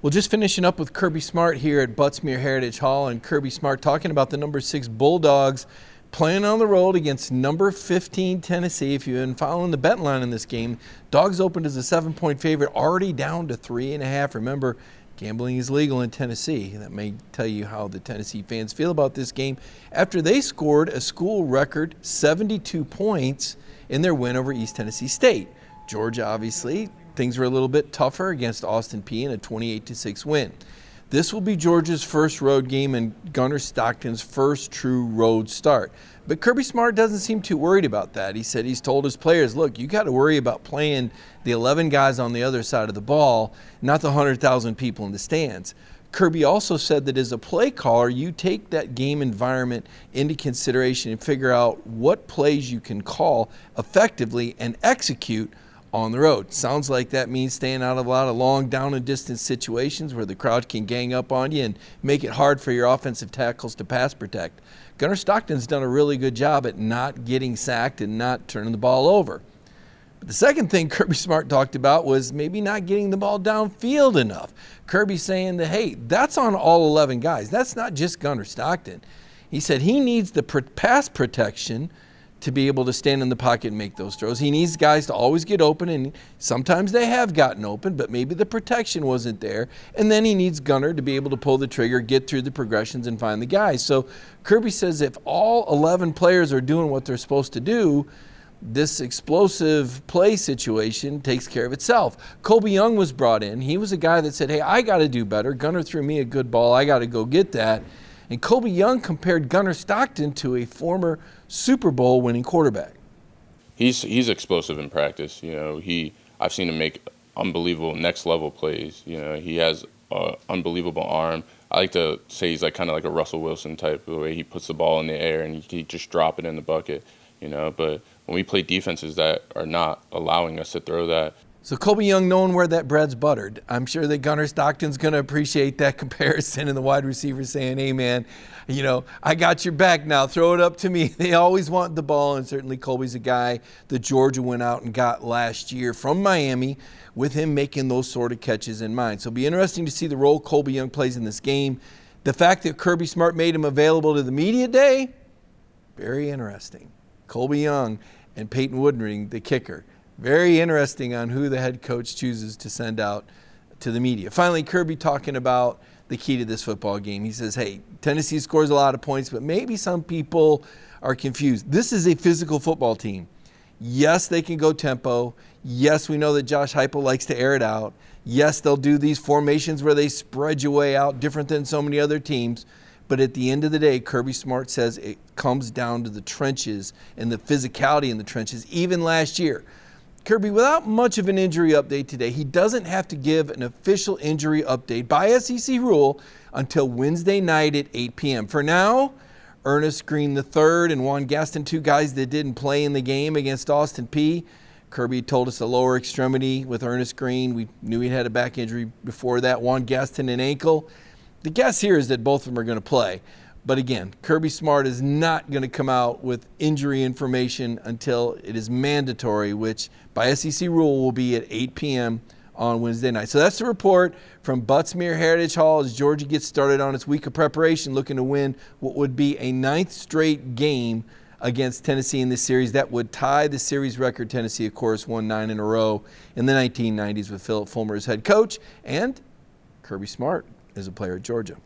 Well, just finishing up with Kirby Smart here at Butts-Mehre Heritage Hall, and Kirby Smart talking about the number 6 Bulldogs playing on the road against number 15 Tennessee. If you've been following the bet line in this game, Dogs opened as a 7-point favorite, already down to 3.5. Remember, gambling is legal in Tennessee. That may tell you how the Tennessee fans feel about this game after they scored a school record 72 points in their win over East Tennessee State. Georgia, obviously, things were a little bit tougher against Austin Peay in a 28-6 win. This will be Georgia's first road game and Gunner Stockton's first true road start. But Kirby Smart doesn't seem too worried about that. He said he's told his players, look, you got to worry about playing the 11 guys on the other side of the ball, not the 100,000 people in the stands. Kirby also said that as a play caller, you take that game environment into consideration and figure out what plays you can call effectively and execute on the road. Sounds like that means staying out of a lot of long down and distance situations where the crowd can gang up on you and make it hard for your offensive tackles to pass protect. Gunner Stockton's done a really good job at not getting sacked and not turning the ball over. But the second thing Kirby Smart talked about was maybe not getting the ball downfield enough. Kirby saying that, hey, that's on all 11 guys. That's not just Gunner Stockton. He said he needs the pass protection to be able to stand in the pocket and make those throws. He needs guys to always get open, and sometimes they have gotten open, but maybe the protection wasn't there. And then he needs Gunner to be able to pull the trigger, get through the progressions, and find the guys. So Kirby says if all 11 players are doing what they're supposed to do, this explosive play situation takes care of itself. Colby Young was brought in. He was a guy that said, hey, I got to do better. Gunner threw me a good ball. I got to go get that. And Colby Young compared Gunner Stockton to a former Super Bowl winning quarterback. He's explosive in practice. You know, I've seen him make unbelievable next level plays. You know, he has an unbelievable arm. I like to say he's kind of like a Russell Wilson type, the way he puts the ball in the air and he just drop it in the bucket. You know, but when we play defenses that are not allowing us to throw that. So Colby Young knowing where that bread's buttered. I'm sure that Gunner Stockton's going to appreciate that comparison, and the wide receiver saying, hey, man, you know, I got your back now. Throw it up to me. They always want the ball, and certainly Colby's a guy that Georgia went out and got last year from Miami with him making those sort of catches in mind. So it'll be interesting to see the role Colby Young plays in this game. The fact that Kirby Smart made him available to the media day, very interesting. Colby Young and Peyton Woodring, the kicker. Very interesting on who the head coach chooses to send out to the media. Finally, Kirby talking about the key to this football game. He says, hey, Tennessee scores a lot of points, but maybe some people are confused. This is a physical football team. Yes, they can go tempo. Yes, we know that Josh Heupel likes to air it out. Yes, they'll do these formations where they spread you way out, different than so many other teams. But at the end of the day, Kirby Smart says it comes down to the trenches and the physicality in the trenches, even last year. Kirby, without much of an injury update today, he doesn't have to give an official injury update by SEC rule until Wednesday night at 8 p.m. For now, Ernest Green III and Juan Gaston, two guys that didn't play in the game against Austin Peay. Kirby told us a lower extremity with Ernest Green. We knew he had a back injury before that. Juan Gaston, an ankle. The guess here is that both of them are going to play. But again, Kirby Smart is not going to come out with injury information until it is mandatory, which by SEC rule will be at 8 p.m. on Wednesday night. So that's the report from Butts-Mehre Heritage Hall as Georgia gets started on its week of preparation, looking to win what would be a 9th straight game against Tennessee in this series. That would tie the series record. Tennessee, of course, won 9 in a row in the 1990s with Philip Fulmer as head coach, and Kirby Smart as a player at Georgia.